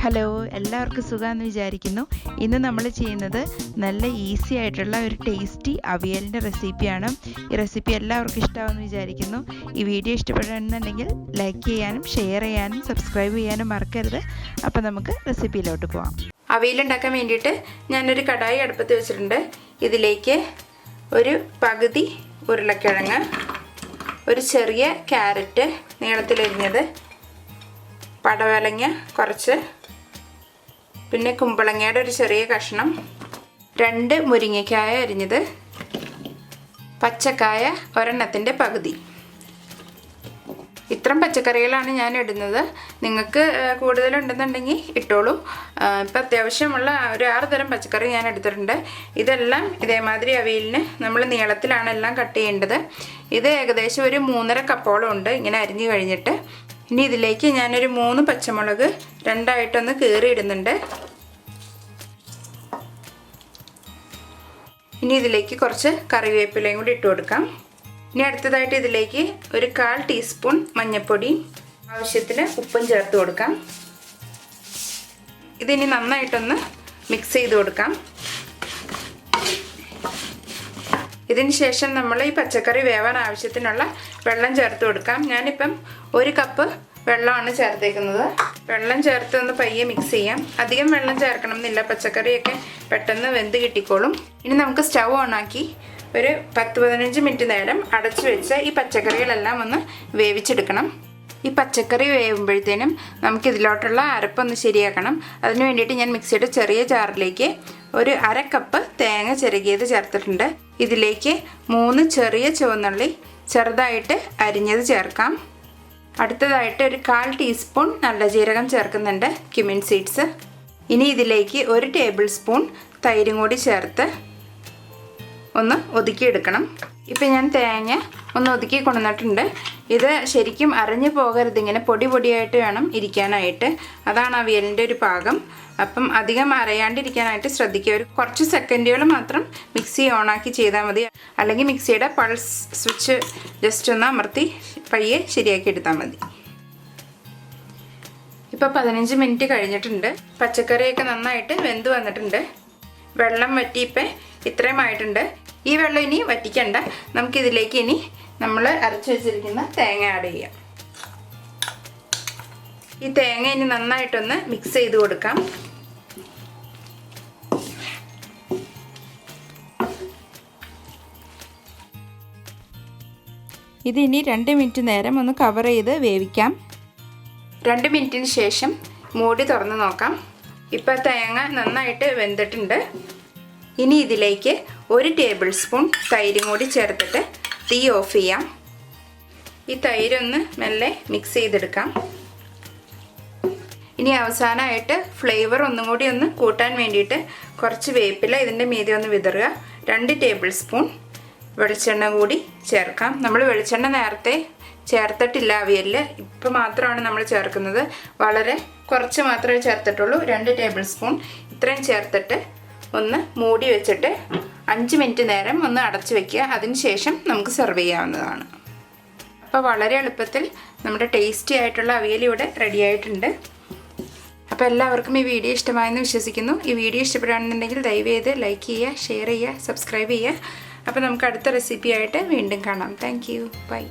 Hello, എല്ലാവർക്കും സുഖമാണെന്ന് വിചാരിക്കുന്നു. ഇന്ന് നമ്മൾ ചെയ്യുന്നത് നല്ല ഈസി ആയിട്ടുള്ള ഒരു ടേസ്റ്റി അവിയലിൻ്റെ റെസിപ്പിയാണ്. ഈ റെസിപ്പി എല്ലാവർക്കും ഇഷ്ടമാണെന്ന് വിചാരിക്കുന്നു. ഈ വീഡിയോ ഇഷ്ടപ്പെടുന്നുണ്ടെങ്കിൽ ലൈക്ക് ചെയ്യാനും ഷെയർ ചെയ്യാനും സബ്സ്ക്രൈബ് ചെയ്യാനും മറക്കരുത്. അപ്പോൾ നമുക്ക് റെസിപ്പിയിലോട്ട് പോകാം. അവിയലുണ്ടാക്കാൻ വേണ്ടിയിട്ട് ഞാനൊരു കടായി അടുപ്പത്ത് വെച്ചിട്ടുണ്ട്. ഇതിലേക്ക് ഒരു പകുതി ഉരുളക്കിഴങ്ങ്, ഒരു ചെറിയ ക്യാരറ്റ് നീളത്തിലരിഞ്ഞത്, പടവലങ്ങ കുറച്ച്, പിന്നെ കുമ്പളങ്ങയുടെ ഒരു ചെറിയ കഷ്ണം, 2 മുരിങ്ങക്കായ അരിഞ്ഞത്, പച്ചക്കായ ഒരെണ്ണത്തിൻ്റെ പകുതി. ഇത്രയും പച്ചക്കറികളാണ് ഞാൻ ഇടുന്നത്. നിങ്ങൾക്ക് കൂടുതലുണ്ടെന്നുണ്ടെങ്കിൽ ഇട്ടോളൂ. ഇപ്പം അത്യാവശ്യമുള്ള ഒരു 6 തരം പച്ചക്കറി ഞാൻ എടുത്തിട്ടുണ്ട്. ഇതെല്ലാം ഇതേമാതിരി അവിയലിന് നമ്മൾ നീളത്തിലാണ് എല്ലാം കട്ട് ചെയ്യേണ്ടത്. ഇത് ഏകദേശം ഒരു 3.5 കപ്പോളം ഉണ്ട് ഇങ്ങനെ അരിഞ്ഞു കഴിഞ്ഞിട്ട്. ഇനി ഇതിലേക്ക് ഞാനൊരു 3 പച്ചമുളക് 2ആയിട്ടൊന്ന് കീറി ഇടുന്നുണ്ട്. ഇനി ഇതിലേക്ക് കുറച്ച് കറിവേപ്പിലയും കൂടി ഇട്ട് കൊടുക്കാം. ഇനി അടുത്തതായിട്ട് ഇതിലേക്ക് ഒരു 1/4 ടീസ്പൂൺ മഞ്ഞൾപ്പൊടി, ആവശ്യത്തിന് ഉപ്പും ചേർത്ത് കൊടുക്കാം. ഇതിനി നന്നായിട്ടൊന്ന് മിക്സ് ചെയ്ത് കൊടുക്കാം. ഇതിന് ശേഷം നമ്മൾ ഈ പച്ചക്കറി വേവാൻ ആവശ്യത്തിനുള്ള വെള്ളം ചേർത്ത് കൊടുക്കാം. ഞാനിപ്പം 1 കപ്പ് വെള്ളമാണ് ചേർത്തേക്കുന്നത്. വെള്ളം ചേർത്ത് ഒന്ന് പയ്യെ മിക്സ് ചെയ്യാം. അധികം വെള്ളം ചേർക്കണം എന്നില്ല, പച്ചക്കറിയൊക്കെ പെട്ടെന്ന് വെന്ത് കിട്ടിക്കോളും. ഇനി നമുക്ക് സ്റ്റൗ ഓണാക്കി ഒരു 10-15 മിനിറ്റ് നേരം അടച്ചു വെച്ച് ഈ പച്ചക്കറികളെല്ലാം ഒന്ന് വേവിച്ചെടുക്കണം. ഈ പച്ചക്കറി വേവുമ്പോഴത്തേനും നമുക്ക് ഇതിലോട്ടുള്ള അരപ്പൊന്ന് ശരിയാക്കണം. അതിന് വേണ്ടിയിട്ട് ഞാൻ മിക്സിയുടെ ചെറിയ ജാറിലേക്ക് ഒരു 1/2 കപ്പ് തേങ്ങ ചിരകിയത് ചേർത്തിട്ടുണ്ട്. ഇതിലേക്ക് 3 ചെറിയ ചുവന്നുള്ളി ചെറുതായിട്ട് അരിഞ്ഞത് ചേർക്കാം. അടുത്തതായിട്ട് ഒരു 1/4 ടീസ്പൂൺ നല്ല ജീരകം ചേർക്കുന്നുണ്ട്, ക്യുമിൻ സീഡ്സ്. ഇനി ഇതിലേക്ക് 1 ടേബിൾ സ്പൂൺ തൈരും കൂടി ചേർത്ത് ഒന്ന് ഒതുക്കിയെടുക്കണം. ഇപ്പം ഞാൻ തേങ്ങ ഒന്ന് ഒതുക്കി കൊണ്ടുവന്നിട്ടുണ്ട്. ഇത് ശരിക്കും അരഞ്ഞു പോകരുത്, ഇങ്ങനെ പൊടി പൊടിയായിട്ട് വേണം ഇരിക്കാനായിട്ട്. അതാണ് അവിയലിൻ്റെ ഒരു പാകം. അപ്പം അധികം അരയാണ്ടിരിക്കാനായിട്ട് ശ്രദ്ധിക്കുക. ഒരു കുറച്ച് സെക്കൻഡുകൾ മാത്രം മിക്സി ഓണാക്കി ചെയ്താൽ മതി. അല്ലെങ്കിൽ മിക്സിയുടെ പൾസ് സ്വിച്ച് ജസ്റ്റ് ഒന്ന് അമർത്തി പയ്യെ ശരിയാക്കി എടുത്താൽ മതി. ഇപ്പോൾ 15 മിനിറ്റ് കഴിഞ്ഞിട്ടുണ്ട്. പച്ചക്കറിയൊക്കെ നന്നായിട്ട് വെന്ത് വന്നിട്ടുണ്ട്. വെള്ളം വറ്റി ഇപ്പം ഇത്രയും ആയിട്ടുണ്ട്. ഈ വെള്ളം ഇനി വറ്റിക്കണ്ട. നമുക്കിതിലേക്ക് ഇനി നമ്മൾ അരച്ച് വെച്ചിരിക്കുന്ന തേങ്ങ ആഡ് ചെയ്യാം. ഈ തേങ്ങ ഇനി നന്നായിട്ടൊന്ന് മിക്സ് ചെയ്ത് കൊടുക്കാം. ഇത് ഇനി 2 മിനിറ്റ് നേരം ഒന്ന് കവർ ചെയ്ത് വേവിക്കാം. 2 മിനിറ്റിന് ശേഷം മൂടി തുറന്ന് നോക്കാം. ഇപ്പോൾ തേങ്ങ നന്നായിട്ട് വെന്തിട്ടുണ്ട്. ഇനി ഇതിലേക്ക് 1 ടേബിൾ സ്പൂൺ തൈരും കൂടി ചേർത്തിട്ട് തീ ഓഫ് ചെയ്യാം. ഈ തൈരൊന്ന് മെല്ലെ മിക്സ് ചെയ്തെടുക്കാം. ഇനി അവസാനമായിട്ട് ഫ്ലേവർ ഒന്നും കൂടി ഒന്ന് കൂട്ടാൻ വേണ്ടിയിട്ട് കുറച്ച് വേപ്പില ഇതിൻ്റെ മീതെ ഒന്ന് വിതറുക. 2 ടേബിൾ സ്പൂൺ വെളിച്ചെണ്ണ കൂടി ചേർക്കാം. നമ്മൾ വെളിച്ചെണ്ണ നേരത്തെ ചേർത്തിട്ടില്ല അവിയലിൽ, ഇപ്പോൾ മാത്രമാണ് നമ്മൾ ചേർക്കുന്നത്. വളരെ കുറച്ച് മാത്രമേ ചേർത്തിട്ടുള്ളൂ, 2 ടേബിൾ സ്പൂൺ. ഇത്രയും ചേർത്തിട്ട് ഒന്ന് മൂടി വെച്ചിട്ട് 5 മിനിറ്റ് നേരം ഒന്ന് അടച്ചു വയ്ക്കുക. അതിന് ശേഷം നമുക്ക് സെർവ് ചെയ്യാവുന്നതാണ്. അപ്പോൾ വളരെ എളുപ്പത്തിൽ നമ്മുടെ ടേസ്റ്റി ആയിട്ടുള്ള അവിയൽ ഇവിടെ റെഡി ആയിട്ടുണ്ട്. അപ്പോൾ എല്ലാവർക്കും ഈ വീഡിയോ ഇഷ്ടമായെന്ന് വിശ്വസിക്കുന്നു. ഈ വീഡിയോ ഇഷ്ടപ്പെടുകയാണെന്നുണ്ടെങ്കിൽ ദയവേത് ലൈക്ക് ചെയ്യുക, ഷെയർ ചെയ്യുക, സബ്സ്ക്രൈബ് ചെയ്യുക. അപ്പോൾ നമുക്ക് അടുത്ത റെസിപ്പി ആയിട്ട് വീണ്ടും കാണാം. Thank you. ബൈ.